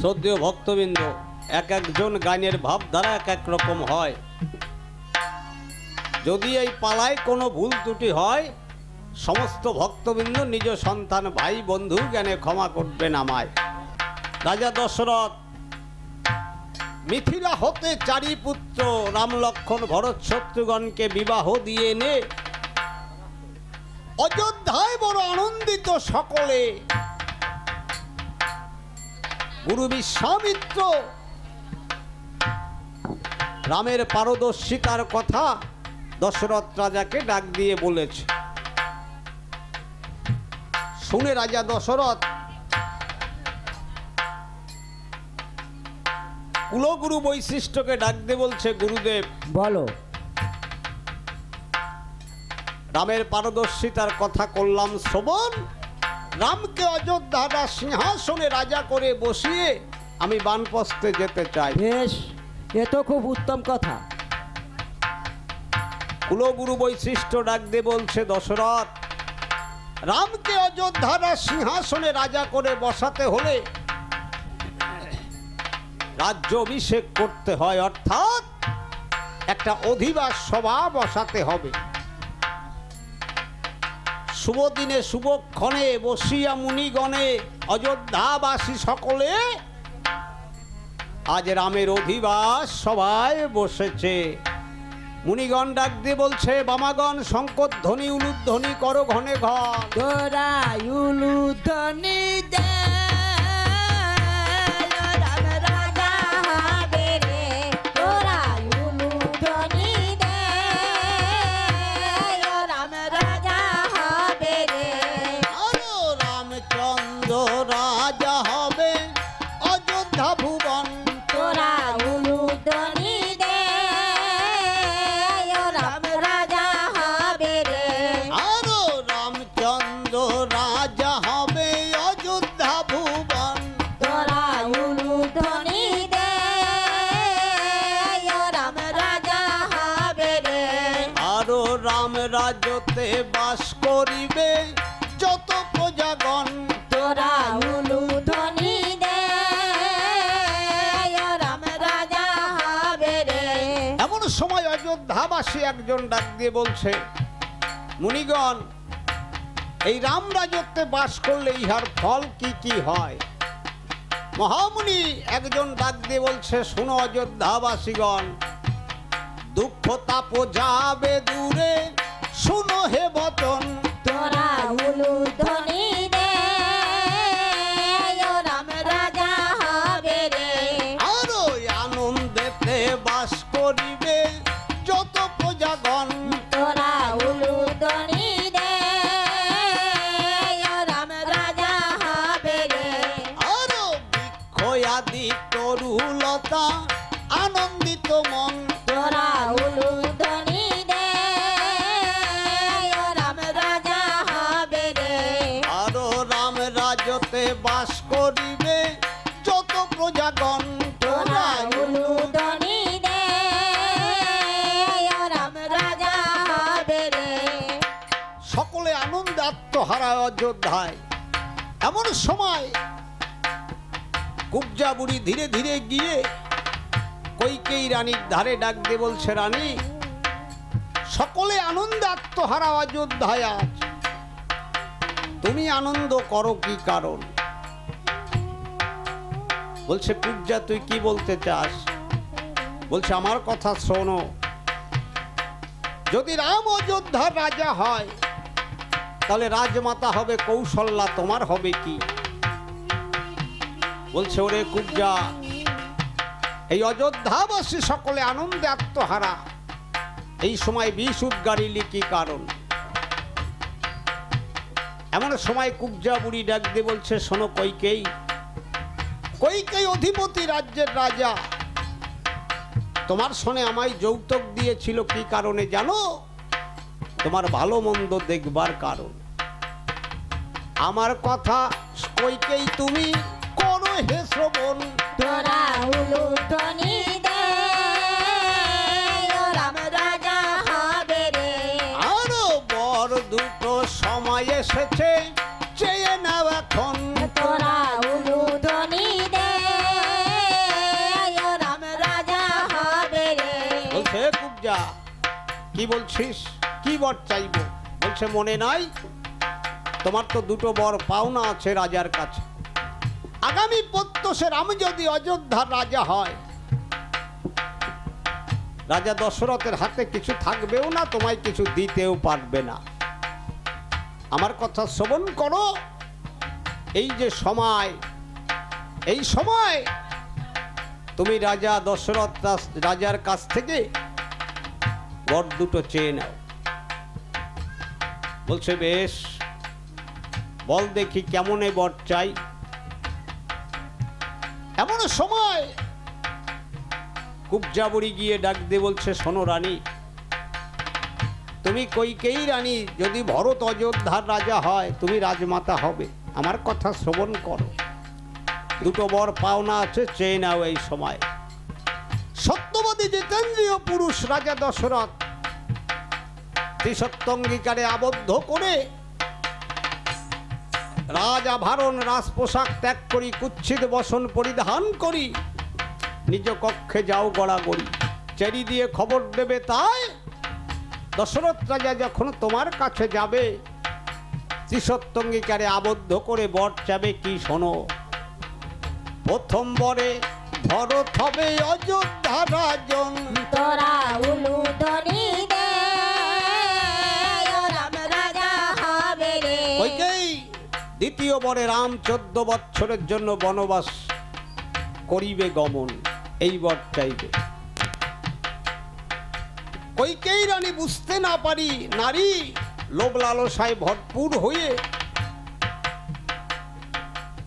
শ্রদ্ধেয় ভক্তবৃন্দ, এক একজন গানের ভাবধারা এক এক রকম হয়। যদি এই পালায় কোনো ভুল ত্রুটি হয়, সমস্ত ভক্তবৃন্দ নিজ সন্তান ভাই বন্ধু জ্ঞানে ক্ষমা করবেন আমায়। রাজা দশরথ মিথিলা হতে চারি পুত্র রাম লক্ষ্মণ ভরত শত্রুঘ্নকে বিবাহ দিয়ে এনে অযোধ্যায় বড় আনন্দিত সকলে। গুরু বিশ্বামিত্র রামের পারদর্শিতার কথা দশরথ রাজাকে ডাক দিয়ে বলেছে। শুনে রাজা দশরথ কুলগুরু বৈশিষ্ট্যকে ডাক দিয়ে বলছে, গুরুদেব বলো। রামের পারদর্শিতার কথা করলাম শ্রবণ। রামকে অযোধ্যার সিংহাসনে রাজা করে বসিয়ে আমি বানপ্রস্থে যেতে চাই। বেশ, এ তো খুব উত্তম কথা। কুলগুরু বৈশিষ্ট্য ডাক দিয়ে বলছে, দশরথ, রামকে অযোধ্যার সিংহাসনে রাজা করে বসাতে হলে রাজ্য অভিষেক করতে হয়, অর্থাৎ একটা অধিবাস সভা বসাতে হবে। শুভ দিনে শুভক্ষণে বসিয়া মুনিগণে অযোধ্যাবাসী সকলে আজ রামের অধিবাস সভায় বসেছে। মুনিগণ ডাক দিয়ে বলছে, বামাগণ শঙ্করধ্বনি উলুধ্বনি করো ঘনে ঘন। তোরা উলুধ্বনি দে, রাম রাজা হবে রে। তোরা উলুধ্বনি দে, রাম রাজা হবে রে। আরো রামচন্দ্র রাজা হবে অযোধ্যা ভুবন। তোরা উলুধ্বনি দে, রাম রাজা হবে রে। আরো রামচন্দ্র রাজা হবে অযোধ্যা ভুবন। তোরা উলুধ্বনি দে, রাম রাজা হবে রে। আরো রাম রাজতে বাস করিবে যত প্রজাগণ। তোরা উলুধ্বনি দে, রাম রাজা হবে রে। এমন সময় অযোধ্যাবাসী একজন ডাক দিয়ে বলছে, মুনিগণ, এই রাম রাজত্বে বাস করলে ইহার ফল কি কি হয়? মহামুনি একজন ডাক দিয়ে বলছে, শুনো অযোধ্যাবাসীগণ, দুঃখ তাপ যাবে দূরে, শুনো হে বচন। তোরা উলুধ্বনি দে, রাম রাজা হবে রে। আরো আনন্দেতে বাস করিবে যত প্রজাগণ। তোরা উলুধ্বনি দে, রাম রাজা হবে রে। আরো বৃক্ষয়াদি তরুলতা আনন্দিত মন। তোরা উলুধ্বনি দে, রাম রাজা হবে রে। আরো রাম রাজতে বাস করিবে যত প্রজাগণ। তোরা উলুধ্বনি দে, রাম রাজা হবে রে। সকলে আনন্দে আত্মহারা অযোধ্যায়। এমন সময় কুব্জা বুড়ি ধীরে ধীরে গিয়ে কইকেয়ী রানীর ধারে ডাক দিয়ে বলছে, রানী, সকলে আনন্দে আত্মহারা অযোধ্যায় আজ, তুমি আনন্দ করো কি কারণ? বলছে, কুব্জা, তুই কি বলতে চাস? বলছে, আমার কথা শোনো, যদি রাম অযোধ্যার রাজা হয় তাহলে রাজমাতা হবে কৌশল্যা, তোমার হবে কি? বলছে, ওরে কুব্জা, এই অযোধ্যাবাসী সকলে আনন্দে আত্মহারা, এই সময় বিষ উদ্গারিলি কি কারণ? এমন সময় কুব্জা বুড়ি ডাক দিয়ে বলছে, শোনো কইকেয়ী, কইকেয়ী অধিপতি রাজ্যের রাজা তোমার শোনে আমায় যৌতুক দিয়েছিল কি কারণে জানো? তোমার ভালো মন্দ দেখবার কারণ। আমার কথা কইকেয়ী তুমি করো হে শ্রবণ। তোরা উলুধ্বনি দে, রাম রাজা হবে রে। আরো বর দুটো সময় এসেছে, চেয়ে নাও এখন। তোরা উলুধ্বনি দে, রাজা কি বলছিস, কি বর চাইব? বলছে মনে নাই, তোমার তো দুটো বর পাওনা আছে রাজার কাছে। আগামী প্রত্যুষে রাম যদি অযোধ্যার রাজা হয়, রাজা দশরথের হাতে কিছু থাকবেও না, তোমায় কিছু দিতেও পারবে না। আমার কথা শ্রবণ করো। এই যে সময়, এই সময় তুমি রাজা দশরথ রাজার কাছ থেকে বর দুটো চেয়ে নাও। বলছে বেশ, বল দেখি কেমন বর চাই। এমন সময় কুবজাবুড়ি গিয়ে ডাক দিয়ে বলছে শোনো রানী, তুমি কইকেয়ী রানী যদি ভরত অযোধ্যার রাজা হয়, তুমি রাজমাতা হবে। আমার কথা শ্রবণ করো, দুটো বর পাওনা আছে, চেয়ে নাও এই সময়। সত্যবাদী জিতেন্দ্রীয় পুরুষ রাজা দশরথ ত্রিসত্য অঙ্গীকারে আবদ্ধ করে রাজ আভরণ রাজ পোশাক ত্যাগ করি, কুচ্ছিত বসন পরিধান করি, নিজ কক্ষে যাও গড়াগড়ি। চেরি দিয়ে খবর দেবে তাই দশরথ রাজা যখন তোমার কাছে যাবে, ত্রিসত্য অঙ্গীকারে আবদ্ধ করে বর চাবে কি শোনো। প্রথম বরে ভরত হবে অযোধ্যা রাজন, তোরা উলুধ্বনি দে, ও রাম রাজা হবে রে। কইকেয়ী দ্বিতীয় বরে রাম 14 বৎসরের জন্য বনবাস করিবে গমন, এই বর চাইবে। কইকেয়ী রানী বুঝতে না পারি নারী লোভ লালসায় ভরপুর হয়ে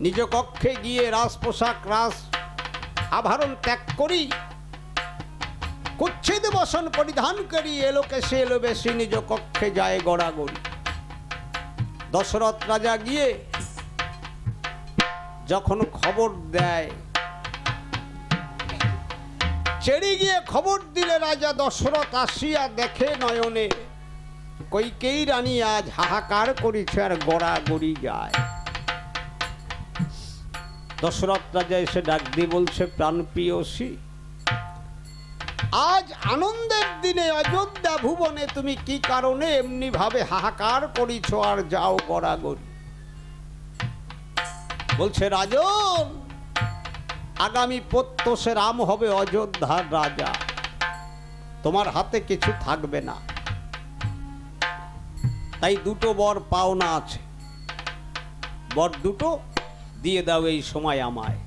নিজ কক্ষে গিয়ে রাজ পোশাক রাজ আভরণ ত্যাগ করি, কুচ্ছিত বসন পরিধান করি, এলোকে সে এলো বেশি নিজ কক্ষে যায় গড়াগড়ি। দশরথ রাজা গিয়ে যখন খবর দেয়, চেরি গিয়ে খবর দিলে রাজা দশরথ আসিয়া দেখে নয়নে, কইকেয়ী রানী আজ হাহাকার করিছে আর গড়াগড়ি যায়। দশরথ রাজা এসে ডাক দিয়ে বলছে প্রাণ প্রিয়সী, আজ আনন্দের দিনে অযোধ্যা ভুবনে তুমি কি কারণে এমনি ভাবে হাহাকার করিছ আর যাও গড়াগড়ি? বলছে রাজন, আগামী প্রত্যুষে রাম হবে অযোধ্যার রাজা, তোমার হাতে কিছু থাকবে না, তাই দুটো বর পাওনা আছে, বর দুটো দিয়ে দাও এই সময় আমায়।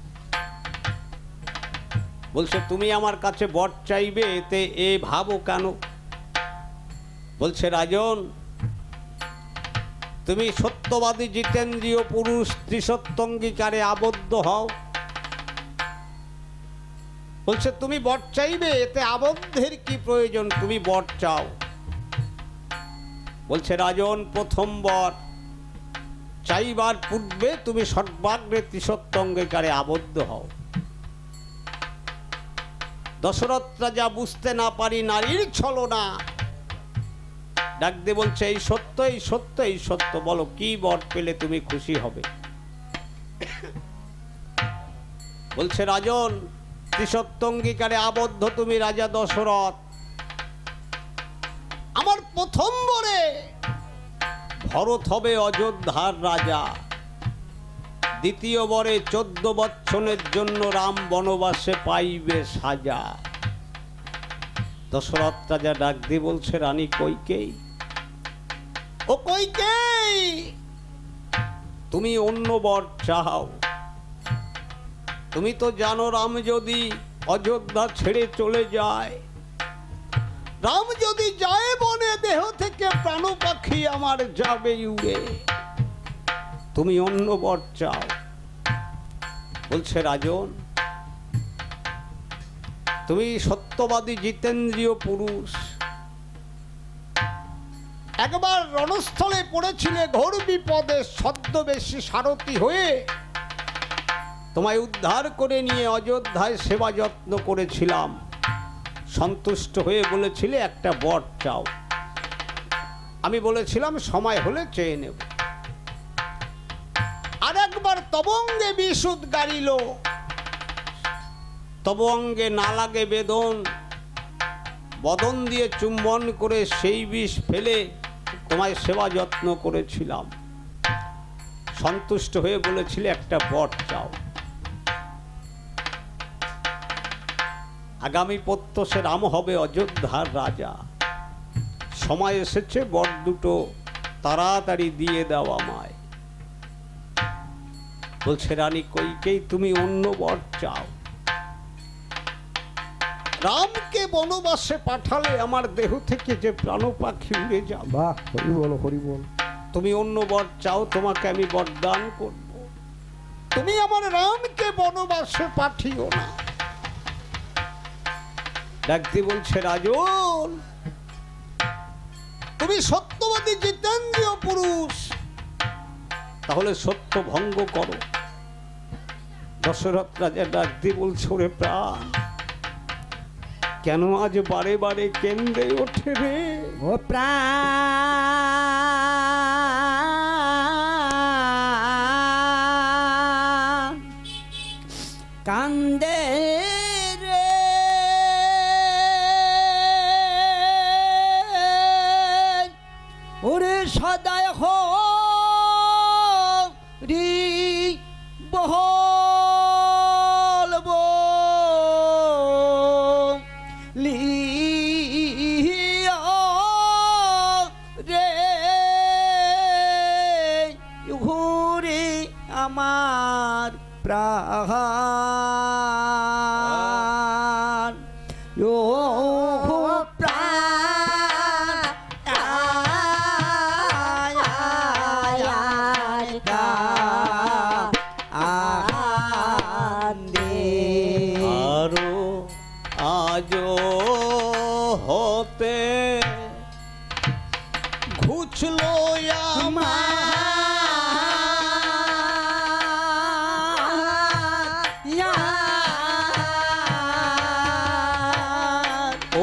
বলছে তুমি আমার কাছে বর চাইবে, এতে এ ভাবো কেন? বলছে রাজন, তুমি সত্যবাদী জিতেন্দ্রীয় পুরুষ, ত্রিসত্য অঙ্গীকারে আবদ্ধ হও। বলছে তুমি বর চাইবে, এতে আবদ্ধের কি প্রয়োজন, তুমি বর চাও। বলছে রাজন, প্রথম বর চাইবার পূর্বে তুমি সর্বাগ্রে ত্রিসত্য অঙ্গীকারে আবদ্ধ হও। দশরথ রাজা বুঝতে না পারি নারীর ছলনা, ডাক দিয়ে বলছে এই সত্য, এই সত্য, এই সত্য, বলো কি বর পেলে তুমি খুশি হবে? বলছে রাজন, ত্রিসত্য অঙ্গীকারে আবদ্ধ তুমি রাজা দশরথ, আমার প্রথম বরে ভরত হবে অযোধ্যার রাজা, দ্বিতীয় বরে 14 বৎসরের জন্য রাম বনবাসে পাইবে সাজা। দশরথ রাজা ডাক দিয়ে বলছে রানী কইকেয়ী, ও কইকেয়ী, তুমি অন্য বর চাও। তুমি তো জানো রাম যদি অযোধ্যা ছেড়ে চলে যায়, রাম যদি যায় বনে, দেহ থেকে প্রাণ পাখি আমার যাবে উড়ে, তুমি অন্য বর চাও। বলছে রাজন, তুমি সত্যবাদী জিতেন্দ্রীয় পুরুষ, একবার রণস্থলে পড়েছিলে ঘোর বিপদে, ছদ্মবেশী সারথি হয়ে তোমায় উদ্ধার করে নিয়ে অযোধ্যায় সেবা যত্ন করেছিলাম, সন্তুষ্ট হয়ে বলেছিলে একটা বর চাও। আমি বলেছিলাম সময় হলে চেয়ে নেব। আর একবার তবঙ্গে বিশুদ গাড়িল, তব অঙ্গে না লাগে বেদন, বদন দিয়ে চুম্বন করে সেই বিষ ফেলে তোমায় সেবা যত্ন করেছিলাম। সন্তুষ্ট হয়ে বলেছিলে একটা বর চাও। আগামী প্রত্যুষে রাম হবে অযোধ্যার রাজা। সময় এসেছে, বর দুটো তাড়াতাড়ি দিয়ে দাও আমায়। বলছে রানী কইকেই তুমি অন্য বর চাও। রামকে বনবাসে পাঠালে আমার দেহ থেকে যে প্রাণ পাখি উড়ে যাবে। বাহ, হরি বল হরি বল। তুমি অন্য বর চাও, তোমাকে আমি বরদান করব। তুমি আমার রামকে বনবাসে পাঠিও না। ডাকতে বলছে রাজন, তুমি সত্যবাদী জিতেন্দ্রীয় পুরুষ, তাহলে সত্য ভঙ্গ করো। দশরথ রাজা ডাকতে বলছে ওরে প্রাণ, কেন আজ বারে বারে কেন্দ্রে ওঠে রে? ও প্রাণ কান্দে রে, ওরে সদায় হরি বহল লিয়া রে ঘুরে আমার প্রাণ ও আরো আজ হতে ঘুচলো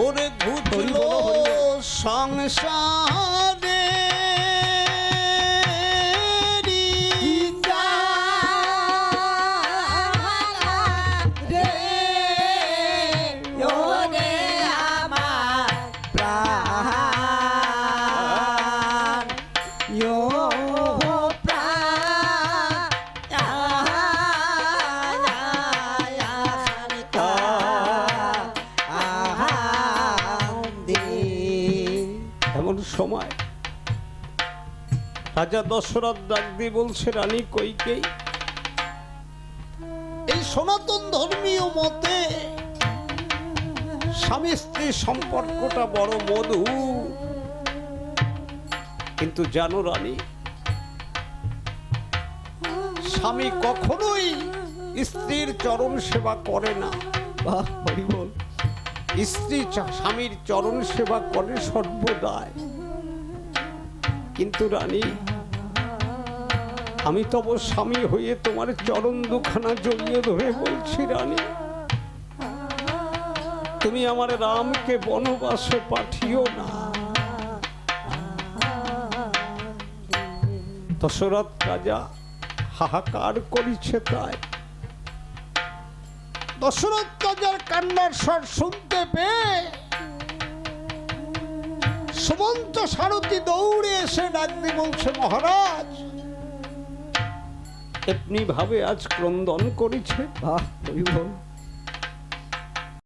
ওরে ঘুচলো সংসারে এমন সময় রাজা দশরথ ডাক দিয়ে বলছে রানী কইকেই, এই সনাতন ধর্মীয় মতে স্বামী স্ত্রী সম্পর্কটা বড় মধু, কিন্তু জানো রানী, স্বামী কখনোই স্ত্রীর চরণ সেবা করে না। বাহ, হরি বল। স্ত্রী স্বামীর চরণ সেবা করে সর্বদাই। কিন্তু রানী, আমি তব স্বামী হয়ে তোমার চরণ দুখানা জড়িয়ে ধরে বলছি রানী, তুমি আমার রামকে বনবাসে পাঠিও না। দশরথ রাজা হাহাকার করিছে তাই। দশরথ রাজার কান্নার স্বর শুনতে পেয়ে সুমন্ত সারথি দৌড়ে এসে ডাক দিয়ে বলছে মহারাজ, এমনি ভাবে আজ ক্রন্দন করেছে। বাহ, হরি বল।